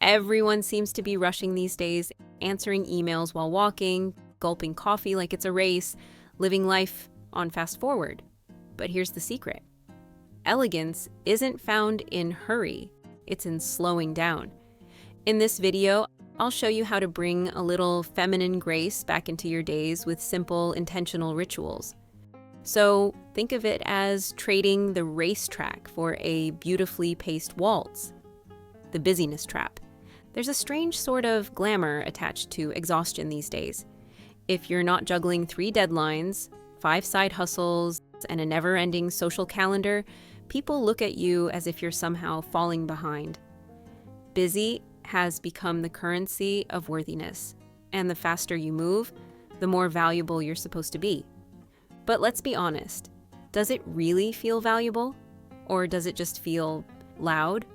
Everyone seems to be rushing these days, answering emails while walking, gulping coffee like it's a race, living life on fast forward. But here's the secret. Elegance isn't found in hurry, it's in slowing down. In this video, I'll show you how to bring a little feminine grace back into your days with simple, intentional rituals. So think of it as trading the racetrack for a beautifully paced waltz. The busyness trap. There's a strange sort of glamour attached to exhaustion these days. If you're not juggling 3 deadlines, 5 side hustles, and a never-ending social calendar, people look at you as if you're somehow falling behind. Busy has become the currency of worthiness, and the faster you move, the more valuable you're supposed to be. But let's be honest, does it really feel valuable? Or does it just feel loud?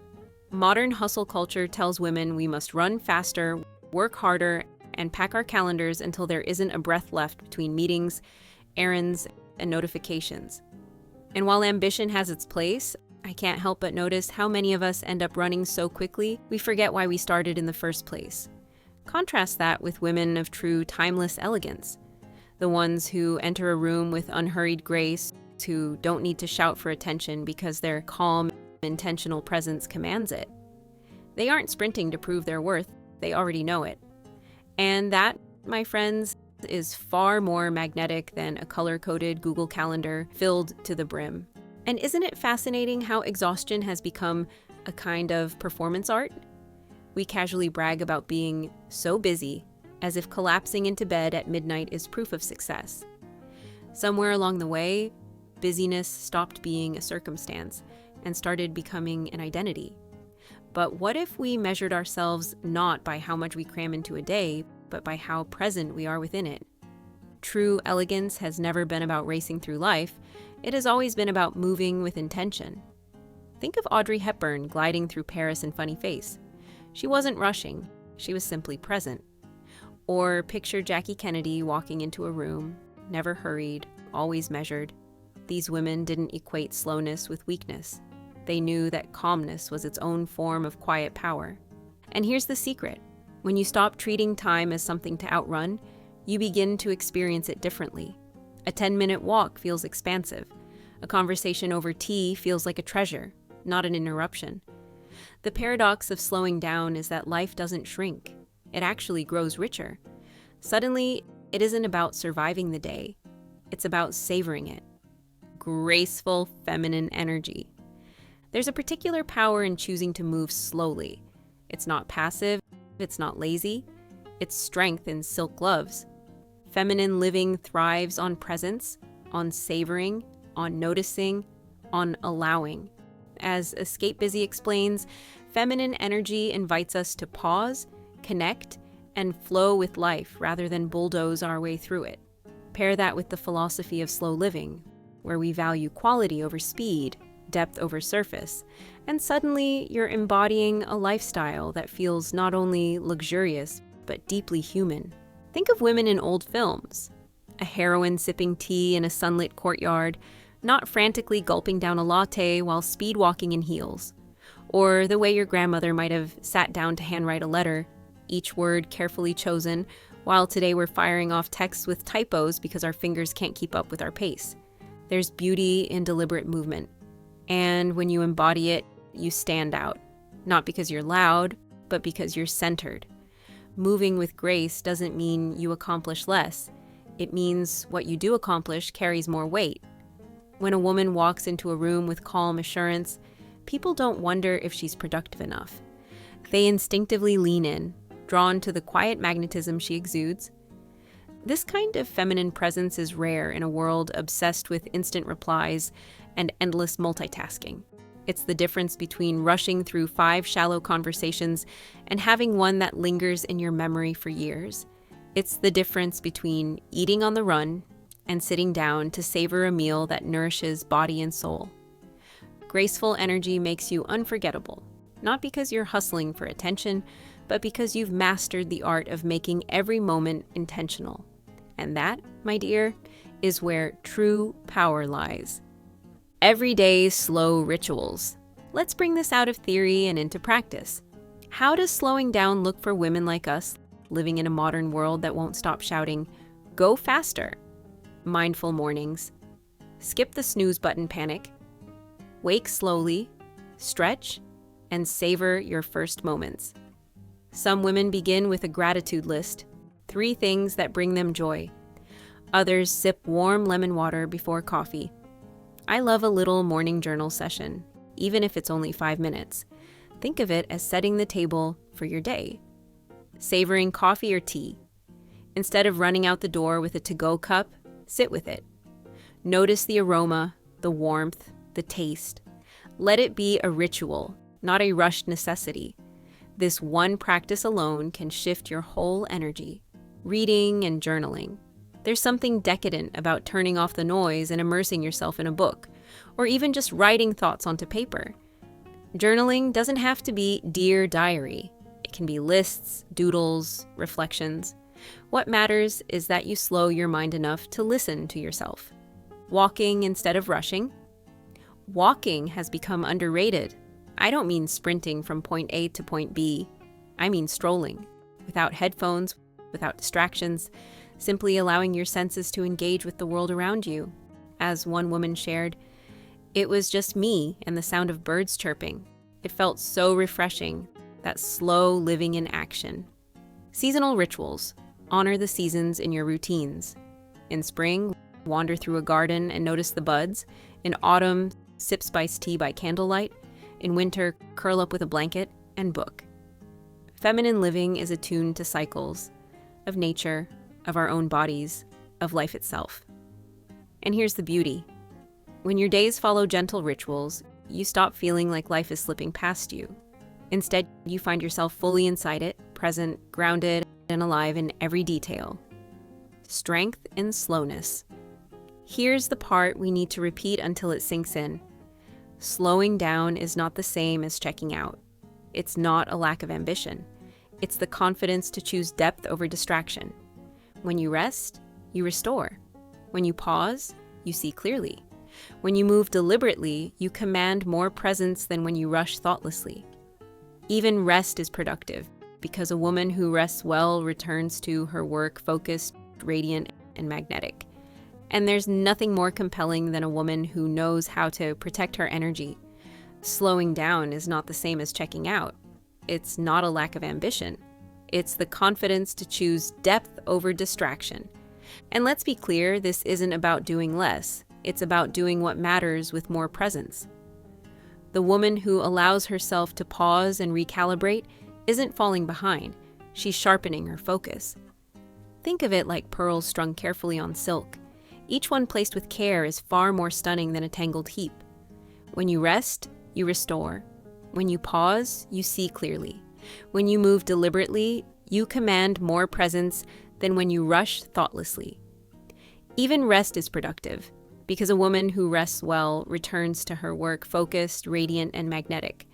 Modern hustle culture tells women we must run faster, work harder, and pack our calendars until there isn't a breath left between meetings, errands, and notifications. And while ambition has its place, I can't help but notice how many of us end up running so quickly we forget why we started in the first place. Contrast that with women of true timeless elegance. The ones who enter a room with unhurried grace, who don't need to shout for attention because their calm, intentional presence commands it. They aren't sprinting to prove their worth, they already know it. And that, my friends, is far more magnetic than a color-coded Google Calendar filled to the brim. And isn't it fascinating how exhaustion has become a kind of performance art? We casually brag about being so busy, as if collapsing into bed at midnight is proof of success. Somewhere along the way, busyness stopped being a circumstance and started becoming an identity. But what if we measured ourselves not by how much we cram into a day, but by how present we are within it? True elegance has never been about racing through life. It has always been about moving with intention. Think of Audrey Hepburn gliding through Paris in Funny Face. She wasn't rushing, she was simply present. Or picture Jackie Kennedy walking into a room, never hurried, always measured. These women didn't equate slowness with weakness. They knew that calmness was its own form of quiet power. And here's the secret. When you stop treating time as something to outrun, you begin to experience it differently. A 10-minute walk feels expansive. A conversation over tea feels like a treasure, not an interruption. The paradox of slowing down is that life doesn't shrink. It actually grows richer. Suddenly, it isn't about surviving the day. It's about savoring it. Graceful feminine energy. There's a particular power in choosing to move slowly. It's not passive, it's not lazy, it's strength in silk gloves. Feminine living thrives on presence, on savoring, on noticing, on allowing. As Escape Busy explains, feminine energy invites us to pause, connect, and flow with life rather than bulldoze our way through it. Pair that with the philosophy of slow living, where we value quality over speed, depth over surface, and suddenly you're embodying a lifestyle that feels not only luxurious, but deeply human. Think of women in old films. A heroine sipping tea in a sunlit courtyard, not frantically gulping down a latte while speed walking in heels. Or the way your grandmother might have sat down to handwrite a letter, each word carefully chosen, while today we're firing off texts with typos because our fingers can't keep up with our pace. There's beauty in deliberate movement. And when you embody it, you stand out. Not because you're loud, but because you're centered. Moving with grace doesn't mean you accomplish less. It means what you do accomplish carries more weight. When a woman walks into a room with calm assurance, people don't wonder if she's productive enough. They instinctively lean in, drawn to the quiet magnetism she exudes. This kind of feminine presence is rare in a world obsessed with instant replies and endless multitasking. It's the difference between rushing through 5 shallow conversations and having one that lingers in your memory for years. It's the difference between eating on the run and sitting down to savor a meal that nourishes body and soul. Graceful energy makes you unforgettable, not because you're hustling for attention, but because you've mastered the art of making every moment intentional. And that, my dear, is where true power lies. Everyday slow rituals. Let's bring this out of theory and into practice. How does slowing down look for women like us, living in a modern world that won't stop shouting, "Go faster"? Mindful mornings. Skip the snooze button panic. Wake slowly, stretch, and savor your first moments. Some women begin with a gratitude list, 3 things that bring them joy. Others sip warm lemon water before coffee. I love a little morning journal session, even if it's only 5 minutes. Think of it as setting the table for your day. Savoring coffee or tea. Instead of running out the door with a to-go cup, sit with it. Notice the aroma, the warmth, the taste. Let it be a ritual, not a rushed necessity. This one practice alone can shift your whole energy. Reading and journaling. There's something decadent about turning off the noise and immersing yourself in a book, or even just writing thoughts onto paper. Journaling doesn't have to be Dear Diary. It can be lists, doodles, reflections. What matters is that you slow your mind enough to listen to yourself. Walking instead of rushing. Walking has become underrated. I don't mean sprinting from point A to point B. I mean strolling, without headphones, without distractions, simply allowing your senses to engage with the world around you. As one woman shared, "It was just me and the sound of birds chirping. It felt so refreshing, that slow living in action." Seasonal rituals. Honor the seasons in your routines. In spring, wander through a garden and notice the buds. In autumn, sip spiced tea by candlelight. In winter, curl up with a blanket and book. Feminine living is attuned to cycles of nature, of our own bodies, of life itself. And here's the beauty. When your days follow gentle rituals, you stop feeling like life is slipping past you. Instead, you find yourself fully inside it, present, grounded, and alive in every detail. Strength in slowness. Here's the part we need to repeat until it sinks in. Slowing down is not the same as checking out. It's not a lack of ambition. It's the confidence to choose depth over distraction. When you rest, you restore. When you pause, you see clearly. When you move deliberately, you command more presence than when you rush thoughtlessly. Even rest is productive, because a woman who rests well returns to her work focused, radiant, and magnetic. And there's nothing more compelling than a woman who knows how to protect her energy. Slowing down is not the same as checking out. It's not a lack of ambition. It's the confidence to choose depth over distraction. And let's be clear, this isn't about doing less. It's about doing what matters with more presence. The woman who allows herself to pause and recalibrate isn't falling behind. She's sharpening her focus. Think of it like pearls strung carefully on silk. Each one placed with care is far more stunning than a tangled heap. When you rest, you restore. When you pause, you see clearly. When you move deliberately, you command more presence than when you rush thoughtlessly. Even rest is productive, because a woman who rests well returns to her work focused, radiant, and magnetic.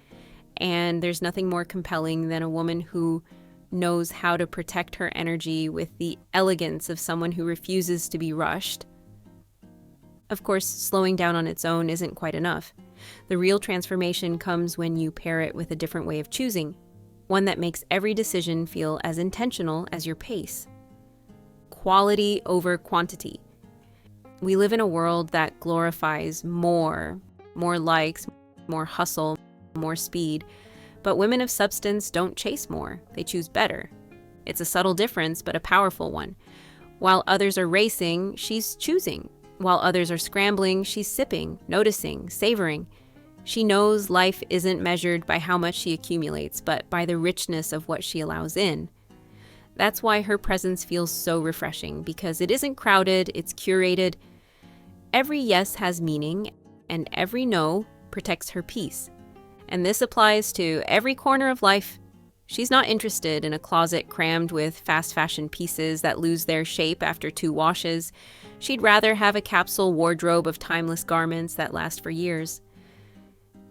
And there's nothing more compelling than a woman who knows how to protect her energy with the elegance of someone who refuses to be rushed. Of course, slowing down on its own isn't quite enough. The real transformation comes when you pair it with a different way of choosing, one that makes every decision feel as intentional as your pace. Quality over quantity. We live in a world that glorifies more likes, more hustle, more speed, but women of substance don't chase more, they choose better. It's a subtle difference, but a powerful one. While others are racing, she's choosing. While others are scrambling, she's sipping, noticing, savoring. She knows life isn't measured by how much she accumulates, but by the richness of what she allows in. That's why her presence feels so refreshing, because it isn't crowded, it's curated. Every yes has meaning, and every no protects her peace. And this applies to every corner of life. She's not interested in a closet crammed with fast fashion pieces that lose their shape after 2 washes. She'd rather have a capsule wardrobe of timeless garments that last for years.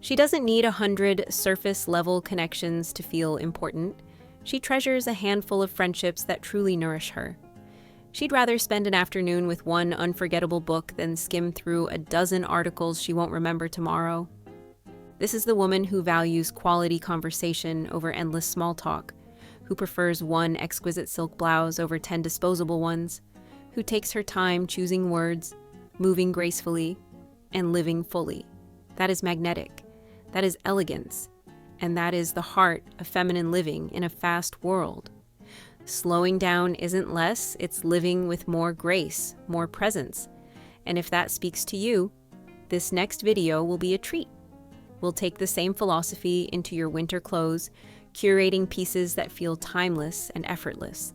She doesn't need 100 surface-level connections to feel important. She treasures a handful of friendships that truly nourish her. She'd rather spend an afternoon with one unforgettable book than skim through a dozen articles she won't remember tomorrow. This is the woman who values quality conversation over endless small talk, who prefers one exquisite silk blouse over 10 disposable ones, who takes her time choosing words, moving gracefully, and living fully. That is magnetic. That is elegance. And that is the heart of feminine living in a fast world. Slowing down isn't less, it's living with more grace, more presence. And if that speaks to you, this next video will be a treat. We'll take the same philosophy into your winter clothes, curating pieces that feel timeless and effortless.